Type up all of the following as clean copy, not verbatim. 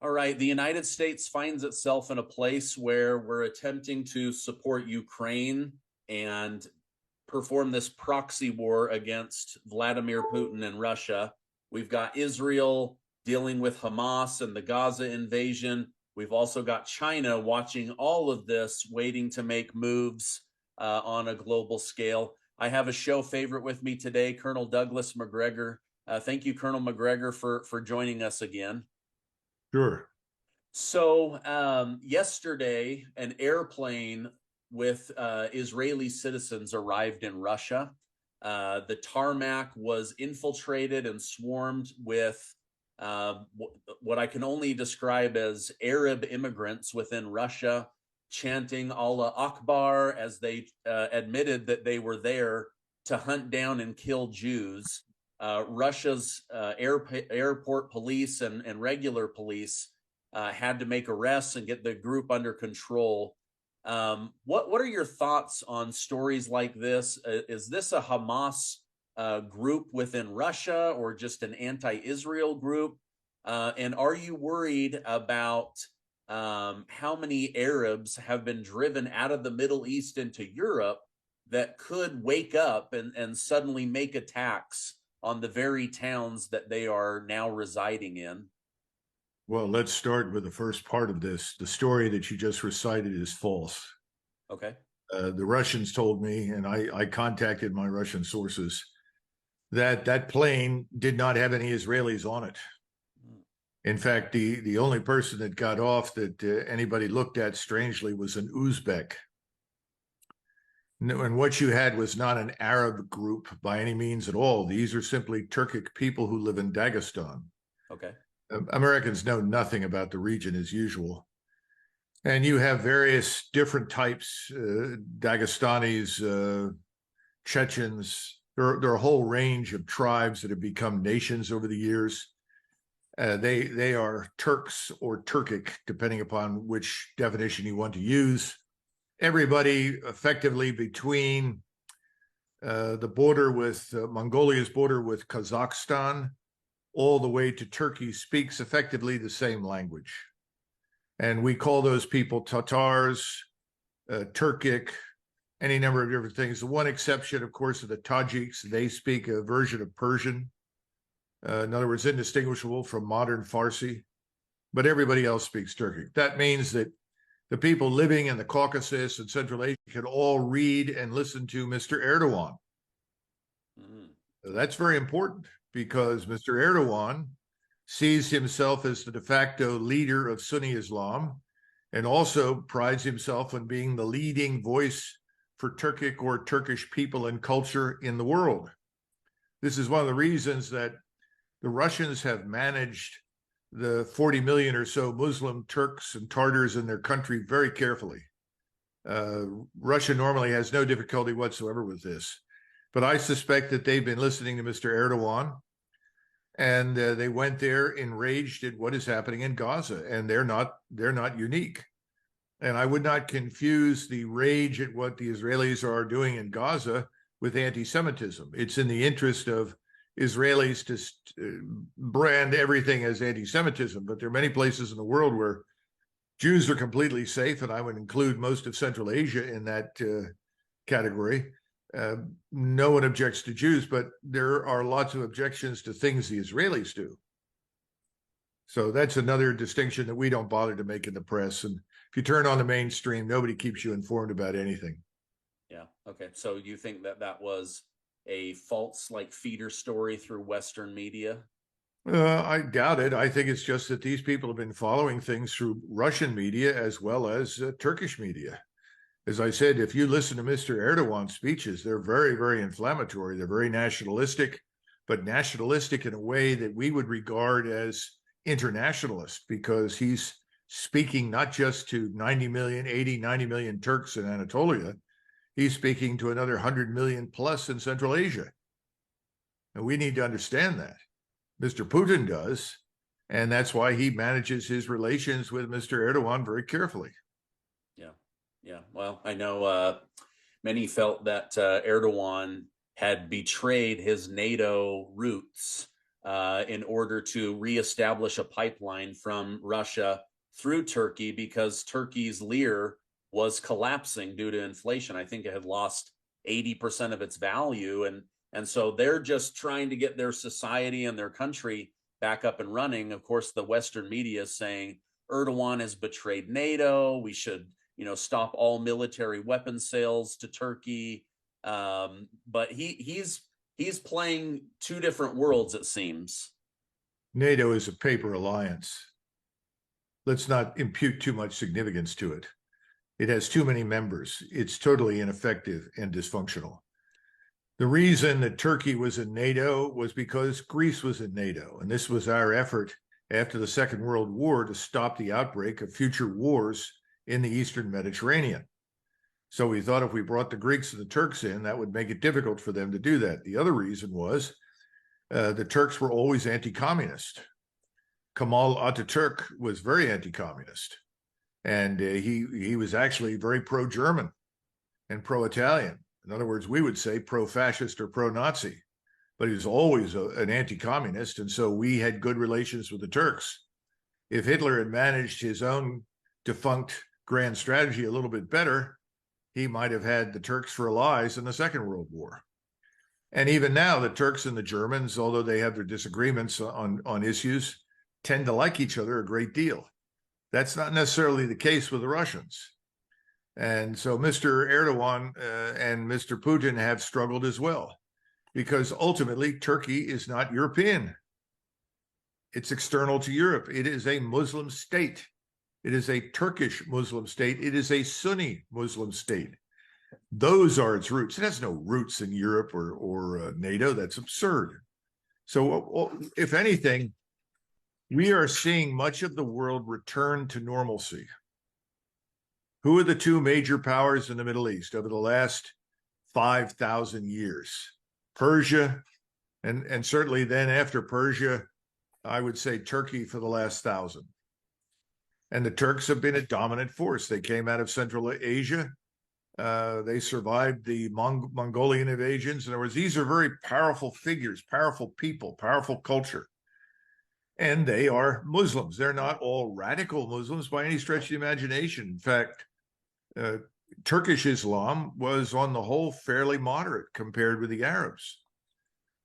All right, the United States finds itself in a place where we're attempting to support Ukraine and perform this proxy war against Vladimir Putin and Russia. We've got Israel dealing with Hamas and the Gaza invasion. We've also got China watching all of this, waiting to make moves on a global scale. I have a show favorite with me today, Colonel Douglas Macgregor. Thank you, Colonel Macgregor, for joining us again. Sure. So yesterday, an airplane with Israeli citizens arrived in Russia. The tarmac was infiltrated and swarmed with what I can only describe as Arab immigrants within Russia, chanting Allah Akbar as they admitted that they were there to hunt down and kill Jews. Russia's airport police and regular police had to make arrests and get the group under control. What are your thoughts on stories like this? Is this a Hamas group within Russia or just an anti-Israel group? And are you worried about how many Arabs have been driven out of the Middle East into Europe that could wake up and suddenly make attacks on the very towns that they are now residing in? Well, let's start with the first part of this. The story that you just recited is false. Okay. The Russians told me, and I contacted my Russian sources, that that plane did not have any Israelis on it. In fact, the only person that got off that anybody looked at strangely was an Uzbek. And what you had was not an Arab group by any means at all. These are simply Turkic people who live in Dagestan. Okay. Americans know nothing about the region as usual. And you have various different types, Dagestanis, Chechens. There are a whole range of tribes that have become nations over the years. They are Turks or Turkic, depending upon which definition you want to use. Everybody effectively between the border with Mongolia's border with Kazakhstan all the way to Turkey speaks effectively the same language. And we call those people Tatars, Turkic, any number of different things. The one exception, of course, are the Tajiks. They speak a version of Persian. In other words, indistinguishable from modern Farsi. But everybody else speaks Turkic. That means that the people living in the Caucasus and Central Asia can all read and listen to Mr. Erdogan. That's very important because Mr. Erdogan sees himself as the de facto leader of Sunni Islam and also prides himself on being the leading voice for Turkic or Turkish people and culture in the world. This is one of the reasons that the Russians have managed the 40 million or so Muslim Turks and Tartars in their country very carefully. Russia normally has no difficulty whatsoever with this. But I suspect that they've been listening to Mr. Erdogan, and they went there enraged at what is happening in Gaza, and they're not unique. And I would not confuse the rage at what the Israelis are doing in Gaza with anti-Semitism. It's in the interest of Israelis to brand everything as anti-Semitism, but there are many places in the world where Jews are completely safe, and I would include most of Central Asia in that category. No one objects to Jews, but there are lots of objections to things the Israelis do. So that's another distinction that we don't bother to make in the press. And if you turn on the mainstream, nobody keeps you informed about anything. Yeah. Okay. So you think that was a false, like, feeder story through Western media? I doubt it. I think it's just that these people have been following things through Russian media as well as Turkish media. As I said, if you listen to Mr. Erdogan's speeches, they're very, very inflammatory. They're very nationalistic, but nationalistic in a way that we would regard as internationalist, because he's speaking not just to 90 million, 80, 90 million Turks in Anatolia. He's speaking to another 100 million plus in Central Asia. And we need to understand that. Mr. Putin does, and that's why he manages his relations with Mr. Erdogan very carefully. Yeah. Well, I know many felt that Erdogan had betrayed his NATO roots in order to reestablish a pipeline from Russia through Turkey, because Turkey's lira was collapsing due to inflation. I think it had lost 80% of its value. And so they're just trying to get their society and their country back up and running. Of course, the Western media is saying Erdogan has betrayed NATO. We should, stop all military weapon sales to Turkey. But he's playing two different worlds, it seems. NATO is a paper alliance. Let's not impute too much significance to it. It has too many members. It's totally ineffective and dysfunctional. The reason that Turkey was in NATO was because Greece was in NATO. And this was our effort after the Second World War to stop the outbreak of future wars in the Eastern Mediterranean. So we thought if we brought the Greeks and the Turks in, that would make it difficult for them to do that. The other reason was the Turks were always anti-communist. Kemal Ataturk was very anti-communist. And he was actually very pro-German and pro-Italian. In other words, we would say pro-fascist or pro-Nazi, but he was always an anti-communist. And so we had good relations with the Turks. If Hitler had managed his own defunct grand strategy a little bit better, he might have had the Turks for allies in the Second World War. And even now, the Turks and the Germans, although they have their disagreements on issues, tend to like each other a great deal. That's not necessarily the case with the Russians. And so Mr. Erdogan and Mr. Putin have struggled as well, because ultimately Turkey is not European. It's external to Europe. It is a Muslim state. It is a Turkish Muslim state. It is a Sunni Muslim state. Those are its roots. It has no roots in Europe or NATO. That's absurd. So if anything, we are seeing much of the world return to normalcy. Who are the two major powers in the Middle East over the last 5,000 years? Persia, and certainly then after Persia, I would say Turkey for the last 1,000. And the Turks have been a dominant force. They came out of Central Asia. They survived the Mongolian invasions. In other words, these are very powerful figures, powerful people, powerful culture. And they are Muslims. They're not all radical Muslims by any stretch of the imagination. In fact, Turkish Islam was on the whole fairly moderate compared with the Arabs.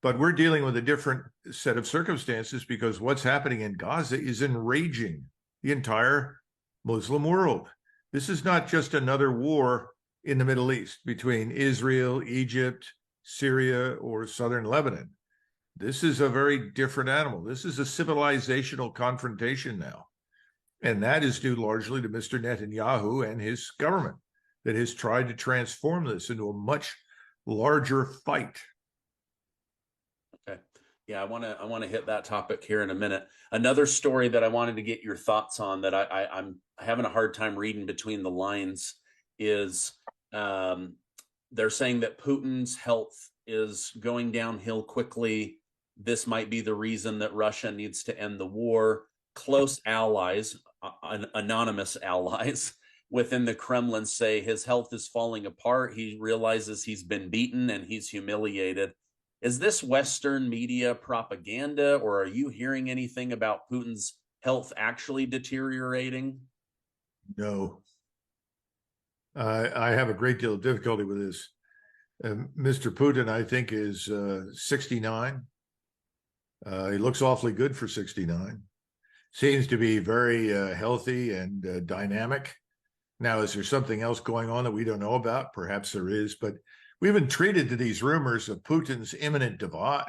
But we're dealing with a different set of circumstances because what's happening in Gaza is enraging the entire Muslim world. This is not just another war in the Middle East between Israel, Egypt, Syria, or southern Lebanon. This is a very different animal. This is a civilizational confrontation now. And that is due largely to Mr. Netanyahu and his government that has tried to transform this into a much larger fight. Okay. Yeah, I want to hit that topic here in a minute. Another story that I wanted to get your thoughts on that I'm having a hard time reading between the lines is they're saying that Putin's health is going downhill quickly. This might be the reason that Russia needs to end the war. Close allies, anonymous allies within the Kremlin say his health is falling apart. He realizes he's been beaten and he's humiliated. Is this Western media propaganda, or are you hearing anything about Putin's health actually deteriorating? No. I have a great deal of difficulty with this. Mr. Putin, I think, is 69. He looks awfully good for 69. Seems to be very healthy and dynamic. Now, is there something else going on that we don't know about? Perhaps there is, but we've been treated to these rumors of Putin's imminent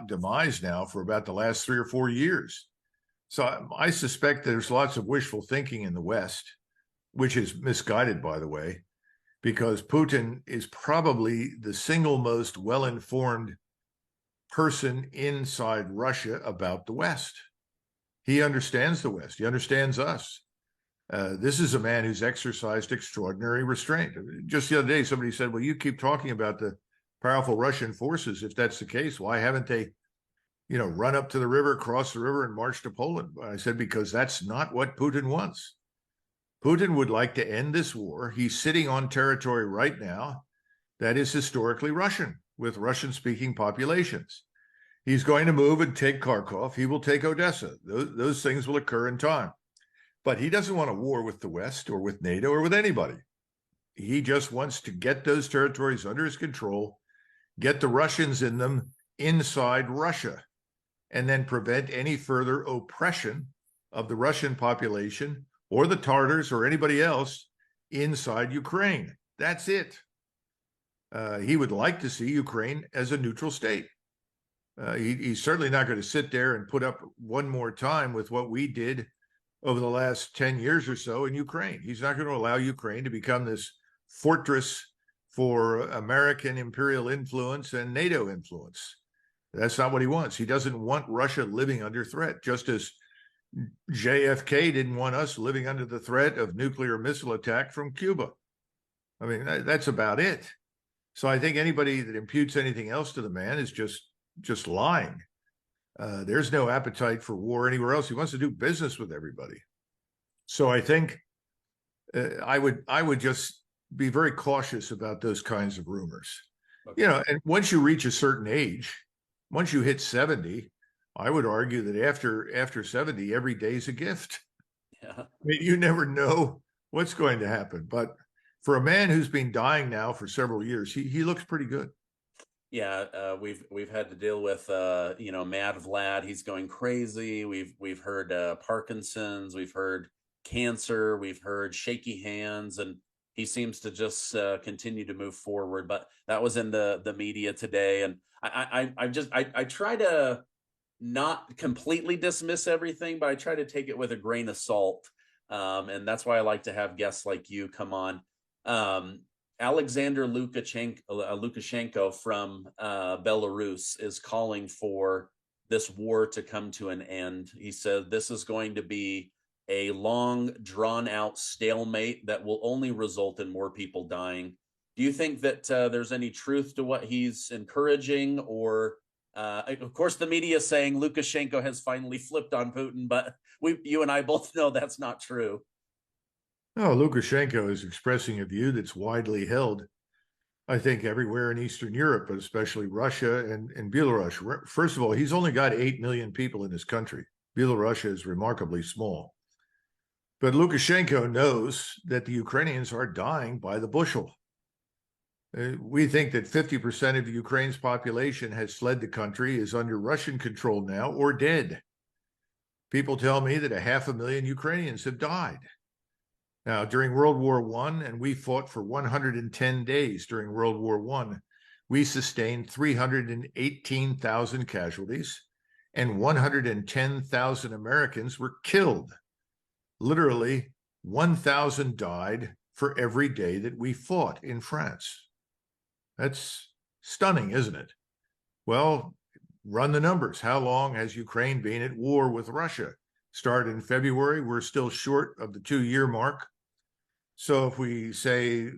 demise now for about the last 3 or 4 years. So I suspect there's lots of wishful thinking in the West, which is misguided, by the way, because Putin is probably the single most well-informed person inside Russia about the West. He understands the West. He understands us. This is a man who's exercised extraordinary restraint. Just the other day, somebody said, well, you keep talking about the powerful Russian forces. If that's the case, why haven't they, run up to the river, cross the river, and march to Poland? I said, because that's not what Putin wants. Putin would like to end this war. He's sitting on territory right now that is historically Russian, with Russian-speaking populations. He's going to move and take Kharkov. He will take Odessa. Those things will occur in time. But he doesn't want a war with the West or with NATO or with anybody. He just wants to get those territories under his control, get the Russians in them inside Russia, and then prevent any further oppression of the Russian population or the Tartars or anybody else inside Ukraine. That's it. He would like to see Ukraine as a neutral state. He's certainly not going to sit there and put up one more time with what we did over the last 10 years or so in Ukraine. He's not going to allow Ukraine to become this fortress for American imperial influence and NATO influence. That's not what he wants. He doesn't want Russia living under threat, just as JFK didn't want us living under the threat of nuclear missile attack from Cuba. I mean, that's about it. So I think anybody that imputes anything else to the man is just lying. There's no appetite for war anywhere else. He wants to do business with everybody. So I think I would just be very cautious about those kinds of rumors. Okay. You know, and once you reach a certain age, once you hit 70, I would argue that after 70, every day's a gift. Yeah. I mean, you never know what's going to happen. But for a man who's been dying now for several years, he looks pretty good. Yeah, we've had to deal with Mad Vlad. He's going crazy. We've heard Parkinson's. We've heard cancer. We've heard shaky hands, and he seems to just continue to move forward. But that was in the media today, and I try to not completely dismiss everything, but I try to take it with a grain of salt, and that's why I like to have guests like you come on. Alexander Lukashenko from Belarus is calling for this war to come to an end. He said this is going to be a long, drawn-out stalemate that will only result in more people dying. Do you think that there's any truth to what he's encouraging? Or, of course, the media is saying Lukashenko has finally flipped on Putin, but you and I both know that's not true. No, Lukashenko is expressing a view that's widely held, I think, everywhere in Eastern Europe, but especially Russia and Belarus. First of all, he's only got 8 million people in his country. Belarus is remarkably small. But Lukashenko knows that the Ukrainians are dying by the bushel. We think that 50% of Ukraine's population has fled the country, is under Russian control now, or dead. People tell me that 500,000 Ukrainians have died. Now, during World War I, and we fought for 110 days during World War I, we sustained 318,000 casualties, and 110,000 Americans were killed. Literally, 1,000 died for every day that we fought in France. That's stunning, isn't it? Well, run the numbers. How long has Ukraine been at war with Russia? Started in February. We're still short of the 2-year mark. So if we say,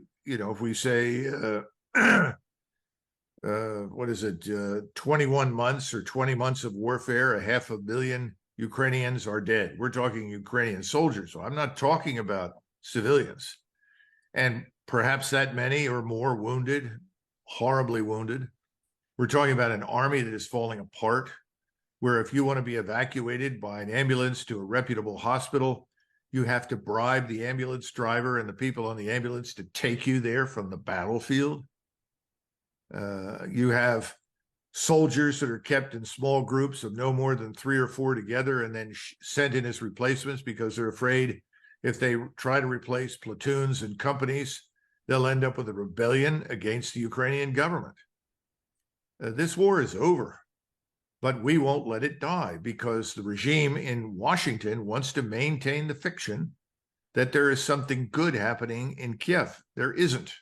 what is it, 21 months or 20 months of warfare, 500,000 Ukrainians are dead. We're talking Ukrainian soldiers. So I'm not talking about civilians. And perhaps that many or more wounded, horribly wounded. We're talking about an army that is falling apart, where if you want to be evacuated by an ambulance to a reputable hospital, you have to bribe the ambulance driver and the people on the ambulance to take you there from the battlefield. You have soldiers that are kept in small groups of no more than 3 or 4 together and then sent in as replacements because they're afraid if they try to replace platoons and companies, they'll end up with a rebellion against the Ukrainian government. This war is over, but we won't let it die because the regime in Washington wants to maintain the fiction that there is something good happening in Kiev. There isn't.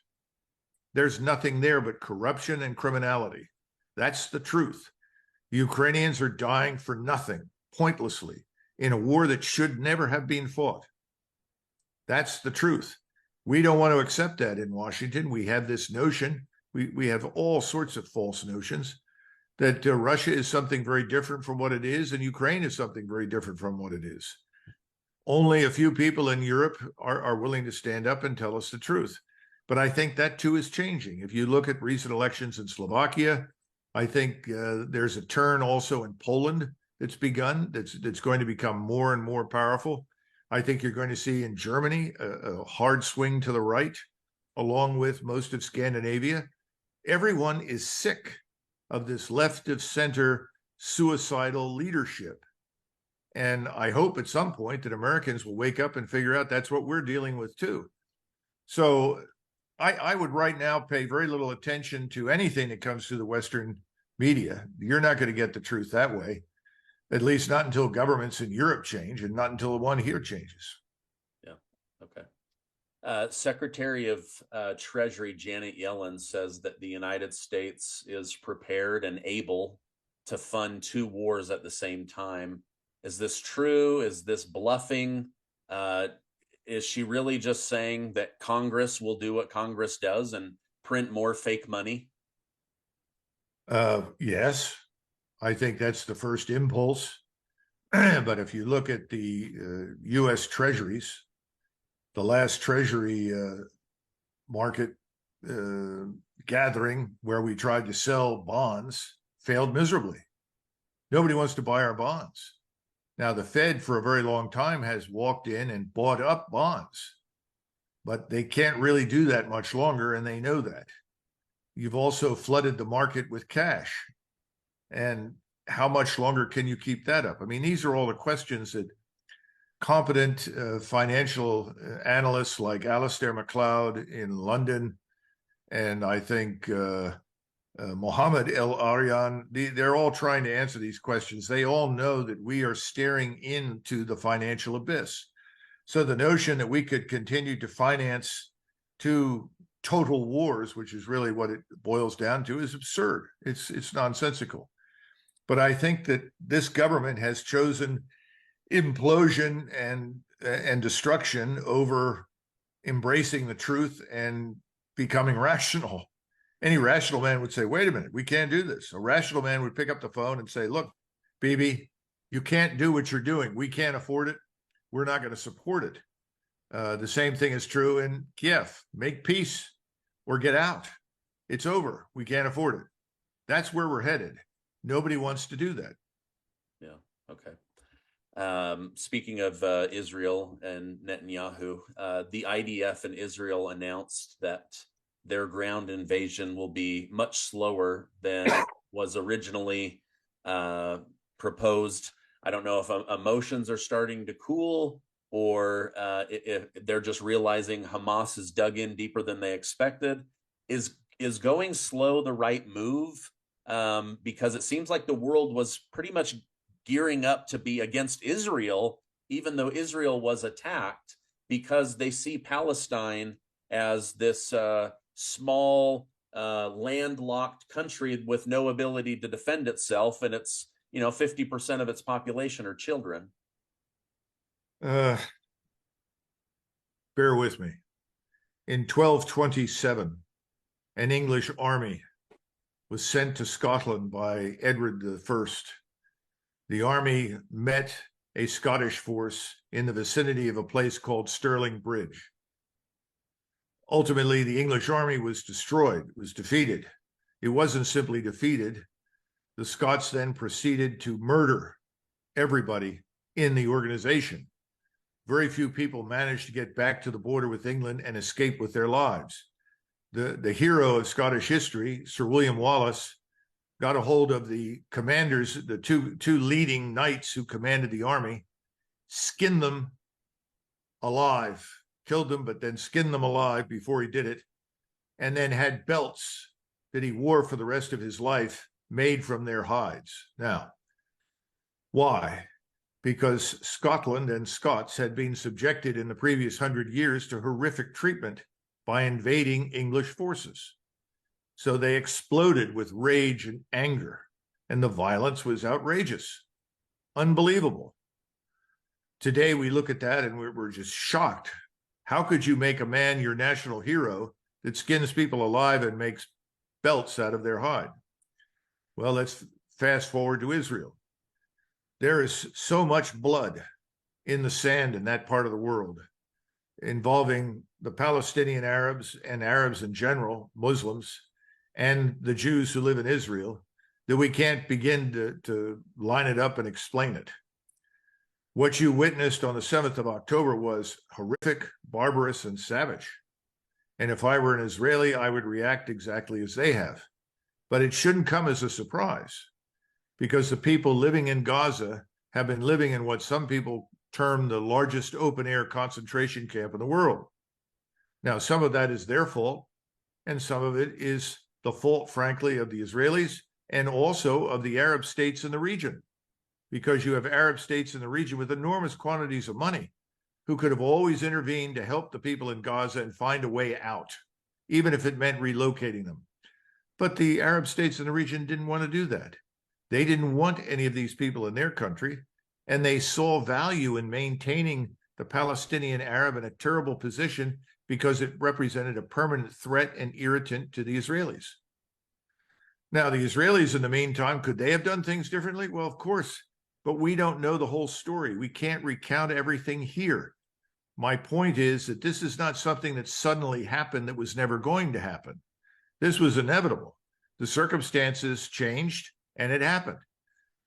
There's nothing there but corruption and criminality. That's the truth. The Ukrainians are dying for nothing, pointlessly, in a war that should never have been fought. That's the truth. We don't want to accept that in Washington. We have this notion, we have all sorts of false notions, that Russia is something very different from what it is, and Ukraine is something very different from what it is. Only a few people in Europe are willing to stand up and tell us the truth. But I think that too is changing. If you look at recent elections in Slovakia, I think there's a turn also in Poland that's begun, that's going to become more and more powerful. I think you're going to see in Germany a hard swing to the right, along with most of Scandinavia. Everyone is sick of this left of center suicidal leadership. And I hope at some point that Americans will wake up and figure out that's what we're dealing with too. So I would right now pay very little attention to anything that comes through the Western media. You're not going to get the truth that way, at least not until governments in Europe change and not until the one here changes. Yeah. Okay. Secretary of Treasury Janet Yellen says that the United States is prepared and able to fund two wars at the same time. Is this true? Is this bluffing? Is she really just saying that Congress will do what Congress does and print more fake money? Yes, I think that's the first impulse. But if you look at the U.S. treasuries, the last treasury market gathering where we tried to sell bonds failed miserably. Nobody wants to buy our bonds. Now, the Fed for a very long time has walked in and bought up bonds, but they can't really do that much longer, and they know that. You've also flooded the market with cash. And how much longer can you keep that up? I mean, these are all the questions that competent financial analysts like Alistair MacLeod in London, and I think Mohammed El Aryan, they're all trying to answer these questions. They all know that we are staring into the financial abyss. So the notion that we could continue to finance two total wars, which is really what it boils down to, is absurd. It's nonsensical. But I think that this government has chosen implosion and destruction over embracing the truth and becoming rational. Any rational man would say, wait a minute, we can't do this. A rational man would pick up the phone and say, look, Bibi, you can't do what you're doing. We can't afford it. We're not going to support it. The same thing is true in Kiev. Make peace or get out. It's over. We can't afford it. That's where we're headed. Nobody wants to do that. Yeah. Okay. Speaking of Israel and Netanyahu, the IDF in Israel announced that their ground invasion will be much slower than was originally proposed. I don't know if emotions are starting to cool or if they're just realizing Hamas is dug in deeper than they expected. Is going slow the right move? Because it seems like the world was pretty much gearing up to be against Israel, even though Israel was attacked, because they see Palestine as this small landlocked country with no ability to defend itself, and it's 50% of its population are children. Bear with me. In 1227, an English army was sent to Scotland by Edward I. The army met a Scottish force in the vicinity of a place called Stirling Bridge. Ultimately, the English army was destroyed, was defeated. It wasn't simply defeated. The Scots then proceeded to murder everybody in the organization. Very few people managed to get back to the border with England and escape with their lives. The hero of Scottish history, Sir William Wallace, got a hold of the commanders, the two leading knights who commanded the army, skinned them alive, killed them, but then skinned them alive before he did it, and then had belts that he wore for the rest of his life made from their hides. Now, why? Because Scotland and Scots had been subjected in the previous 100 years to horrific treatment by invading English forces. So they exploded with rage and anger, and the violence was outrageous, unbelievable. Today, we look at that and we're just shocked. How could you make a man your national hero that skins people alive and makes belts out of their hide? Well, let's fast forward to Israel. There is so much blood in the sand in that part of the world involving the Palestinian Arabs and Arabs in general, Muslims, and the Jews who live in Israel, that we can't begin to line it up and explain it. What you witnessed on the 7th of October was horrific, barbarous, and savage. And if I were an Israeli, I would react exactly as they have. But it shouldn't come as a surprise, because the people living in Gaza have been living in what some people term the largest open-air concentration camp in the world. Now, some of that is their fault, and some of it is the fault, frankly, of the Israelis and also of the Arab states in the region, because you have Arab states in the region with enormous quantities of money who could have always intervened to help the people in Gaza and find a way out, even if it meant relocating them. But the Arab states in the region didn't want to do that. They didn't want any of these people in their country, and they saw value in maintaining the Palestinian Arab in a terrible position because it represented a permanent threat and irritant to the Israelis. Now, the Israelis, in the meantime, could they have done things differently? Well, of course, but we don't know the whole story. We can't recount everything here. My point is that this is not something that suddenly happened that was never going to happen. This was inevitable. The circumstances changed, and it happened.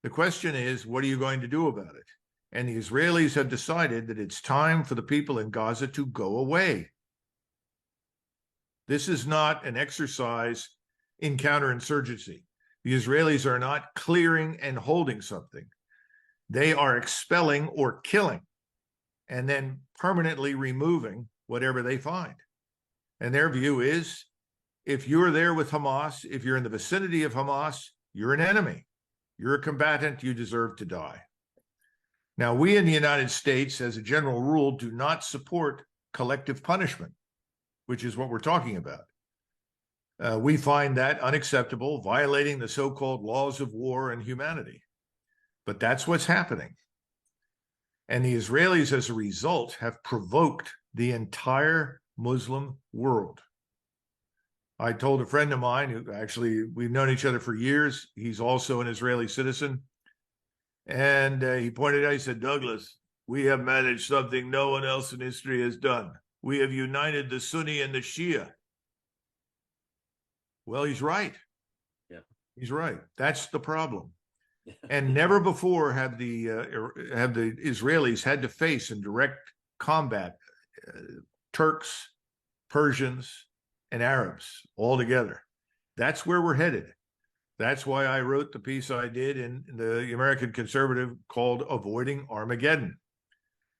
The question is, what are you going to do about it? And the Israelis have decided that it's time for the people in Gaza to go away. This is not an exercise in counterinsurgency. The Israelis are not clearing and holding something. They are expelling or killing and then permanently removing whatever they find. And their view is, if you're there with Hamas, if you're in the vicinity of Hamas, you're an enemy. You're a combatant. You deserve to die. Now, we in the United States, as a general rule, do not support collective punishment, which is what we're talking about. We find that unacceptable, violating the so-called laws of war and humanity. But that's what's happening. And the Israelis, as a result, have provoked the entire Muslim world. I told a friend of mine who actually, we've known each other for years. He's also an Israeli citizen. And he pointed out, he said, Douglas, we have managed something no one else in history has done. We have united the Sunni and the Shia. Well, he's right. Yeah, he's right. That's the problem. And never before have the Israelis had to face in direct combat Turks, Persians, and Arabs all together. That's where we're headed. That's why I wrote the piece I did in the American Conservative called Avoiding Armageddon.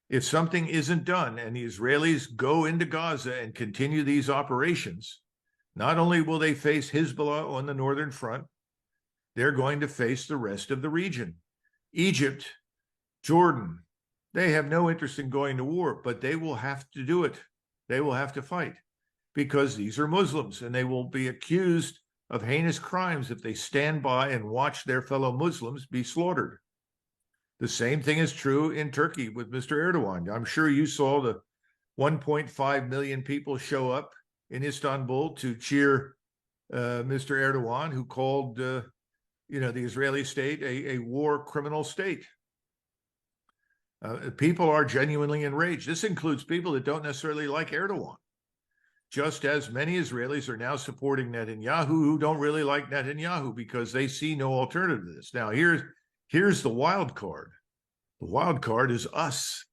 If something isn't done and the Israelis go into Gaza and continue these operations, not only will they face Hezbollah on the northern front, they're going to face the rest of the region. Egypt, Jordan, they have no interest in going to war, but they will have to do it. They will have to fight because these are Muslims, and they will be accused of heinous crimes if they stand by and watch their fellow Muslims be slaughtered. The same thing is true in Turkey with Mr. Erdogan. I'm sure you saw the 1.5 million people show up in Istanbul to cheer Mr. Erdogan, who called the Israeli state a war criminal state. People are genuinely enraged. This includes people that don't necessarily like Erdogan, just as many Israelis are now supporting Netanyahu who don't really like Netanyahu because they see no alternative to this. Now, here's the wild card. The wild card is us.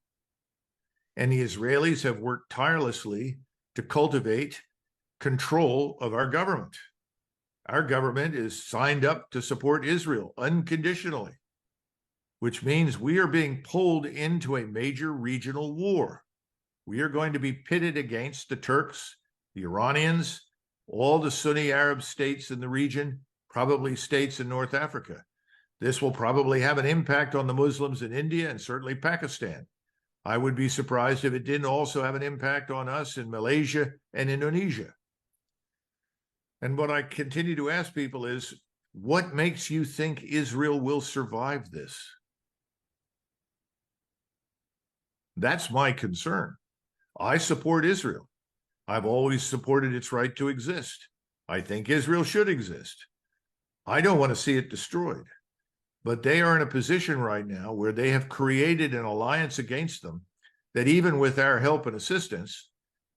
And the Israelis have worked tirelessly to cultivate control of our government. Our government is signed up to support Israel unconditionally, which means we are being pulled into a major regional war. We are going to be pitted against the Turks, the Iranians, all the Sunni Arab states in the region, probably states in North Africa. This will probably have an impact on the Muslims in India and certainly Pakistan. I would be surprised if it didn't also have an impact on us in Malaysia and Indonesia. And what I continue to ask people is, what makes you think Israel will survive this? That's my concern. I support Israel. I've always supported its right to exist. I think Israel should exist. I don't want to see it destroyed. But they are in a position right now where they have created an alliance against them that even with our help and assistance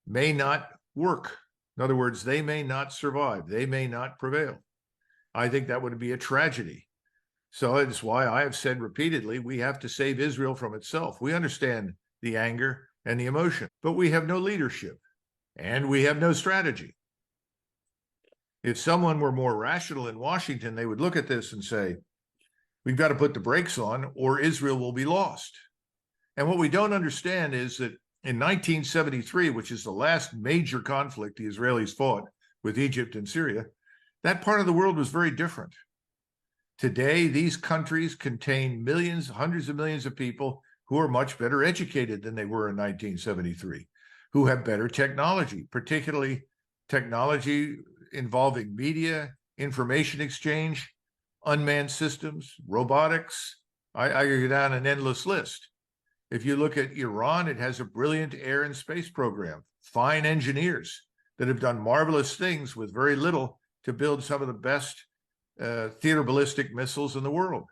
may not work. In other words, they may not survive. They may not prevail. I think that would be a tragedy. So it's why I have said repeatedly, we have to save Israel from itself. We understand the anger and the emotion, but we have no leadership and we have no strategy. If someone were more rational in Washington, they would look at this and say, we've got to put the brakes on or Israel will be lost. And what we don't understand is that in 1973, which is the last major conflict the Israelis fought with Egypt and Syria, that part of the world was very different. Today, these countries contain millions, hundreds of millions of people who are much better educated than they were in 1973, who have better technology, particularly technology involving media, information exchange, unmanned systems, robotics. I go down an endless list. If you look at Iran, it has a brilliant air and space program, fine engineers that have done marvelous things with very little to build some of the best theater ballistic missiles in the world.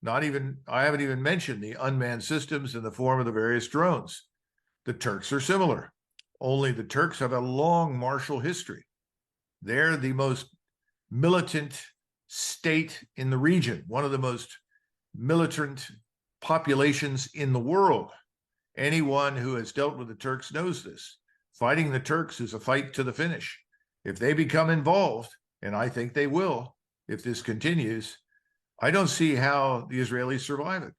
I haven't even mentioned the unmanned systems in the form of the various drones. The Turks are similar, only the Turks have a long martial history. They're the most militant state in the region, one of the most militant populations in the world. Anyone who has dealt with the Turks knows this. Fighting the Turks is a fight to the finish. If they become involved, and I think they will, if this continues, I don't see how the Israelis survive it.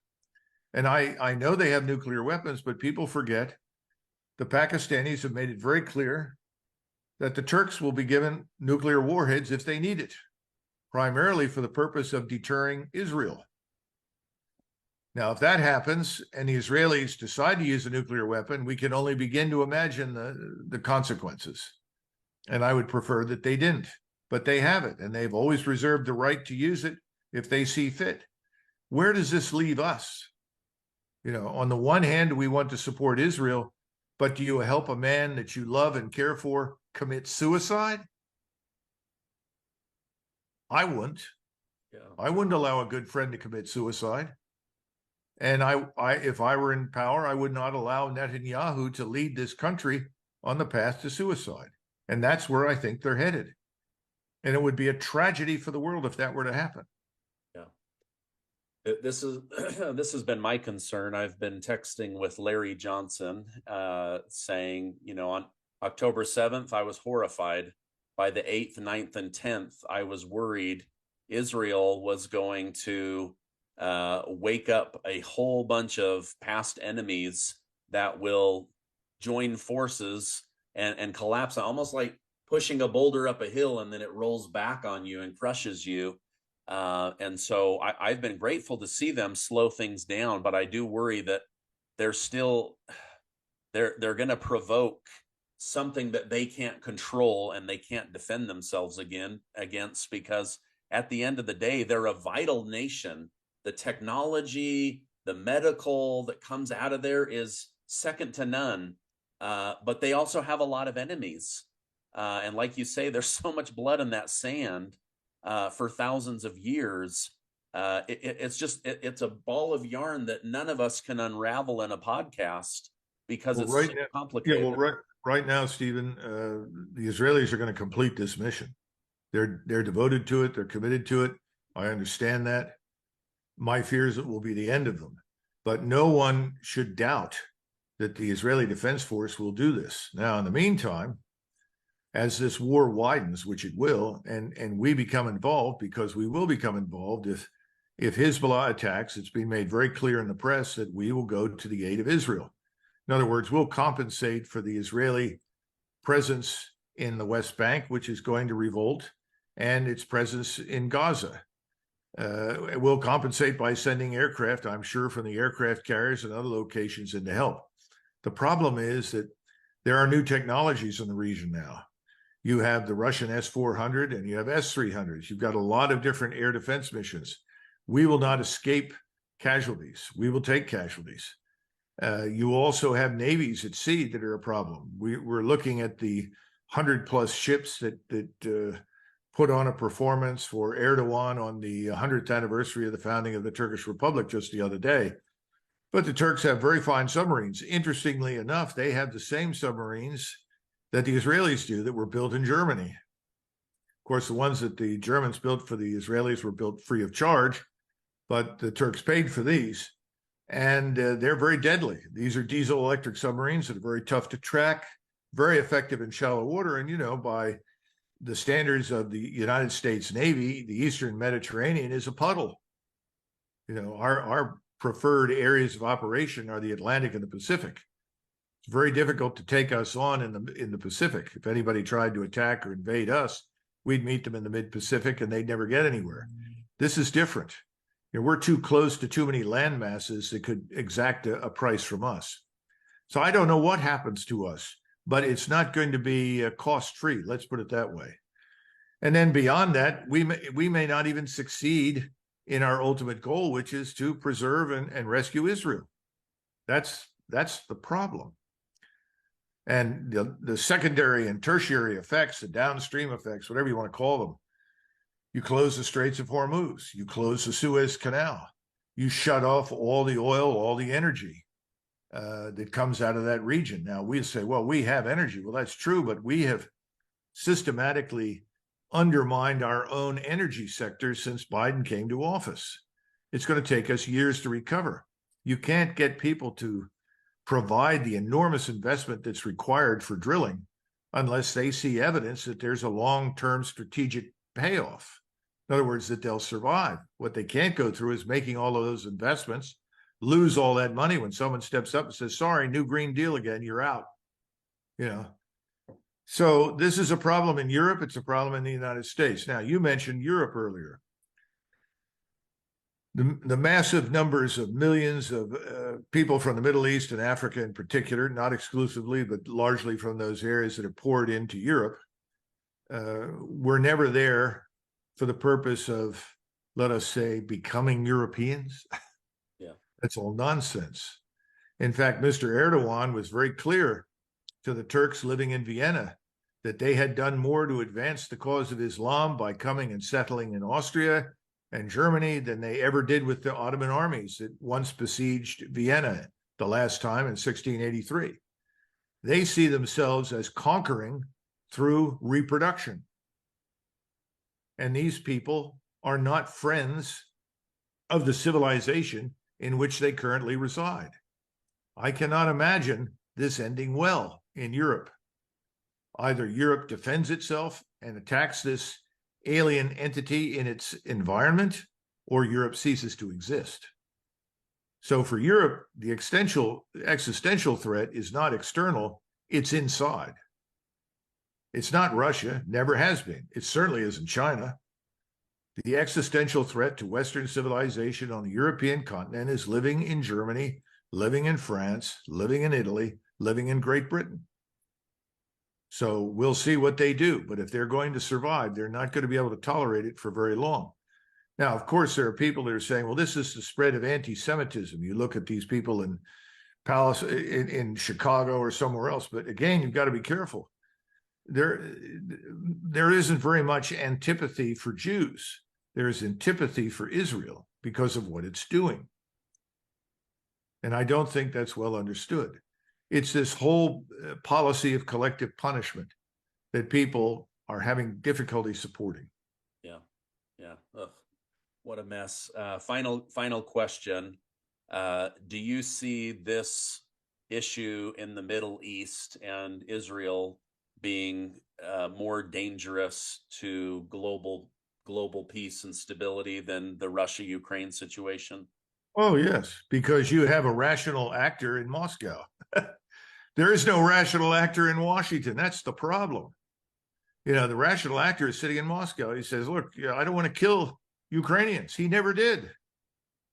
And I know they have nuclear weapons, but people forget the Pakistanis have made it very clear that the Turks will be given nuclear warheads if they need it, primarily for the purpose of deterring Israel. Now, if that happens and the Israelis decide to use a nuclear weapon, we can only begin to imagine the consequences. And I would prefer that they didn't, but they have it, and they've always reserved the right to use it if they see fit. Where does this leave us? You know, on the one hand, we want to support Israel, but do you help a man that you love and care for commit suicide? I wouldn't. Yeah. I wouldn't allow a good friend to commit suicide. And if I were in power, I would not allow Netanyahu to lead this country on the path to suicide. And that's where I think they're headed. And it would be a tragedy for the world if that were to happen. Yeah. This has been my concern. I've been texting with Larry Johnson, saying, you know, on October 7th, I was horrified. By the 8th, 9th, and 10th, I was worried Israel was going to wake up a whole bunch of past enemies that will join forces and collapse, almost like pushing a boulder up a hill and then it rolls back on you and crushes you. And so I've been grateful to see them slow things down, but I do worry that they're going to provoke something that they can't control and they can't defend themselves against, because at the end of the day, they're a vital nation. The technology, the medical that comes out of there is second to none. But they also have a lot of enemies. And like you say, there's so much blood in that sand for thousands of years. It's a ball of yarn that none of us can unravel in a podcast because it's so complicated. Yeah, well, right now, Stephen, the Israelis are going to complete this mission. They're devoted to it. They're committed to it. I understand that. My fear is it will be the end of them. But no one should doubt that the Israeli Defense Force will do this. Now, in the meantime, as this war widens, which it will, and we become involved, because we will become involved if Hezbollah attacks, it's been made very clear in the press that we will go to the aid of Israel. In other words, we'll compensate for the Israeli presence in the West Bank, which is going to revolt, and its presence in Gaza. We'll compensate by sending aircraft, I'm sure, from the aircraft carriers and other locations in to help. The problem is that there are new technologies in the region now. You have the Russian S-400 and you have S-300s. You've got a lot of different air defense missions. We will not escape casualties. We will take casualties. You also have navies at sea that are a problem. We're looking at the 100+ ships that put on a performance for Erdogan on the 100th anniversary of the founding of the Turkish Republic just the other day. But the Turks have very fine submarines. Interestingly enough, they have the same submarines that the Israelis do that were built in Germany. Of course, the ones that the Germans built for the Israelis were built free of charge, but the Turks paid for these, and they're very deadly. These are diesel-electric submarines that are very tough to track, very effective in shallow water, and, you know, by the standards of the United States Navy, the Eastern Mediterranean is a puddle. You know, our preferred areas of operation are the Atlantic and the Pacific. It's very difficult to take us on in the Pacific. If anybody tried to attack or invade us, we'd meet them in the mid-Pacific and they'd never get anywhere. This is different. You know, we're too close to too many land masses that could exact a price from us. So I don't know what happens to us, but it's not going to be cost-free. Let's put it that way. And then beyond that, we may not even succeed in our ultimate goal, which is to preserve and rescue Israel. That's the problem. And the secondary and tertiary effects, the downstream effects, whatever you want to call them, you close the Straits of Hormuz, you close the Suez Canal, you shut off all the oil, all the energy that comes out of that region. Now we say, well, we have energy. Well, that's true, but we have systematically undermined our own energy sector since Biden came to office. It's going to take us years to recover. You can't get people to provide the enormous investment that's required for drilling unless they see evidence that there's a long-term strategic payoff. In other words, that they'll survive. What they can't go through is making all of those investments, lose all that money when someone steps up and says, sorry, new Green Deal again, you're out. You know. So this is a problem in Europe. It's a problem in the United States. Now, you mentioned Europe earlier. The massive numbers of millions of people from the Middle East and Africa in particular, not exclusively, but largely from those areas that are poured into Europe, were never there for the purpose of, let us say, becoming Europeans. Yeah. That's all nonsense. In fact, Mr. Erdogan was very clear to the Turks living in Vienna that they had done more to advance the cause of Islam by coming and settling in Austria and Germany than they ever did with the Ottoman armies that once besieged Vienna the last time in 1683. They see themselves as conquering through reproduction. And these people are not friends of the civilization in which they currently reside. I cannot imagine this ending well in Europe. Either Europe defends itself and attacks this alien entity in its environment, or Europe ceases to exist. So for Europe, the existential threat is not external, it's inside. It's not Russia, never has been. It certainly isn't China. The existential threat to Western civilization on the European continent is living in Germany, living in France, living in Italy, living in Great Britain. So we'll see what they do. But if they're going to survive, they're not going to be able to tolerate it for very long. Now, of course, there are people that are saying, well, this is the spread of anti-Semitism. You look at these people in Chicago or somewhere else. But again, you've got to be careful. There isn't very much antipathy for Jews. There is antipathy for Israel because of what it's doing. And I don't think that's well understood. It's this whole policy of collective punishment that people are having difficulty supporting. Yeah. Ugh, what a mess. Final question. Do you see this issue in the Middle East and Israel being more dangerous to global peace and stability than the Russia-Ukraine situation? Oh, yes, because you have a rational actor in Moscow. There is no rational actor in Washington. That's the problem. You know, the rational actor is sitting in Moscow. He says, look, I don't want to kill Ukrainians. He never did.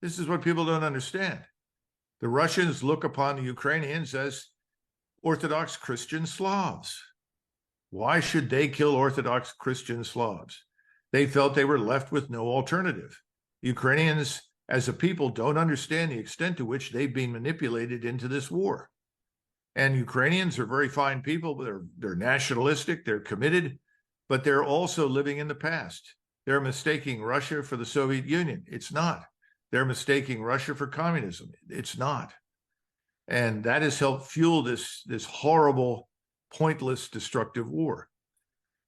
This is what people don't understand. The Russians look upon the Ukrainians as Orthodox Christian Slavs. Why should they kill Orthodox Christian Slavs? They felt they were left with no alternative. Ukrainians, as a people, don't understand the extent to which they've been manipulated into this war. And Ukrainians are very fine people. They're nationalistic, they're committed, but they're also living in the past. They're mistaking Russia for the Soviet Union. It's not. They're mistaking Russia for communism. It's not. And that has helped fuel this horrible, pointless, destructive war.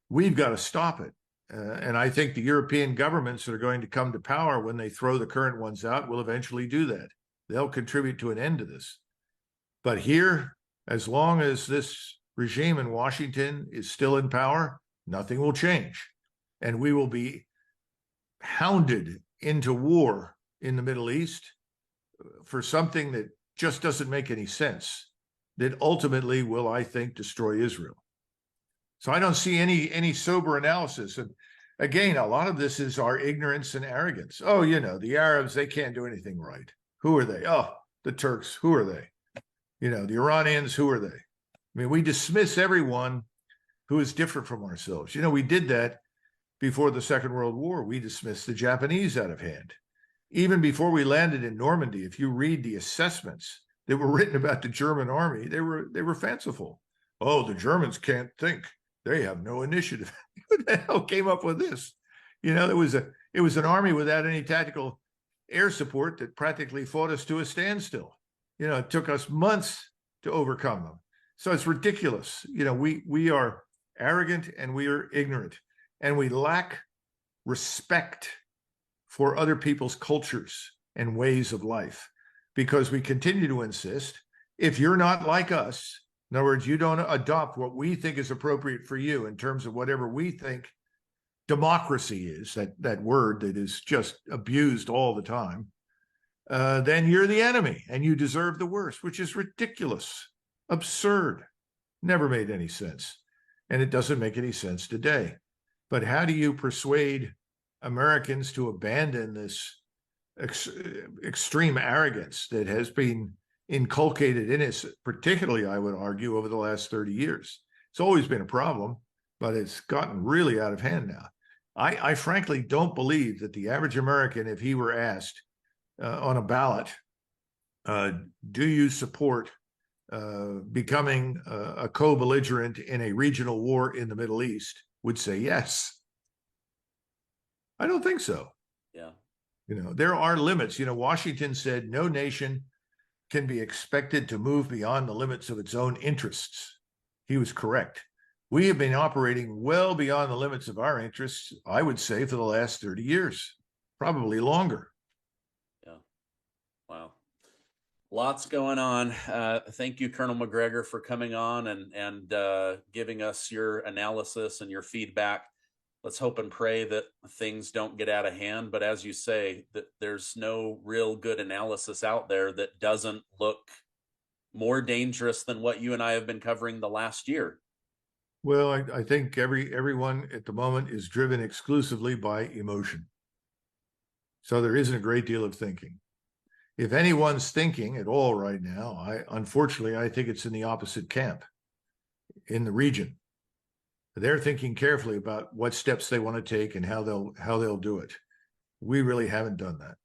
We've got to stop it. And I think the European governments that are going to come to power when they throw the current ones out will eventually do that. They'll contribute to an end to this. But here, as long as this regime in Washington is still in power, nothing will change. And we will be hounded into war in the Middle East for something that just doesn't make any sense, that ultimately will, I think, destroy Israel. So I don't see any sober analysis. And again, a lot of this is our ignorance and arrogance. Oh, you know, the Arabs, they can't do anything right. Who are they? Oh, the Turks, who are they? You know, the Iranians, who are they? I mean, we dismiss everyone who is different from ourselves. You know, we did that before the Second World War. We dismissed the Japanese out of hand. Even before we landed in Normandy, if you read the assessments that were written about the German army, they were fanciful. Oh, the Germans can't think. They have no initiative. Who the hell came up with this? You know, it was an army without any tactical air support that practically fought us to a standstill. You know, it took us months to overcome them. So it's ridiculous. You know, we are arrogant and we are ignorant, and we lack respect for other people's cultures and ways of life, because we continue to insist, if you're not like us, in other words, you don't adopt what we think is appropriate for you in terms of whatever we think democracy is, that word that is just abused all the time, then you're the enemy and you deserve the worst, which is ridiculous, absurd, never made any sense. And it doesn't make any sense today. But how do you persuade Americans to abandon this extreme arrogance that has been inculcated in us, particularly, I would argue, over the last 30 years? It's always been a problem, but it's gotten really out of hand now. I frankly don't believe that the average American, if he were asked on a ballot, do you support becoming a co-belligerent in a regional war in the Middle East, would say yes. I don't think so. Yeah. You know, there are limits. You know, Washington said no nation can be expected to move beyond the limits of its own interests. He was correct. We have been operating well beyond the limits of our interests, I would say, for the last 30 years, probably longer. Yeah. Wow. Lots going on. Thank you, Colonel Macgregor, for coming on and giving us your analysis and your feedback. Let's hope and pray that things don't get out of hand. But as you say, that there's no real good analysis out there that doesn't look more dangerous than what you and I have been covering the last year. Well, I think everyone at the moment is driven exclusively by emotion. So there isn't a great deal of thinking. If anyone's thinking at all right now, unfortunately, I think it's in the opposite camp, in the region. They're thinking carefully about what steps they want to take and how they'll do it. We really haven't done that.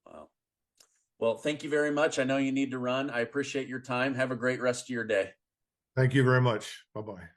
Wow. Well, thank you very much. I know you need to run. I appreciate your time. Have a great rest of your day. Thank you very much. Bye-bye.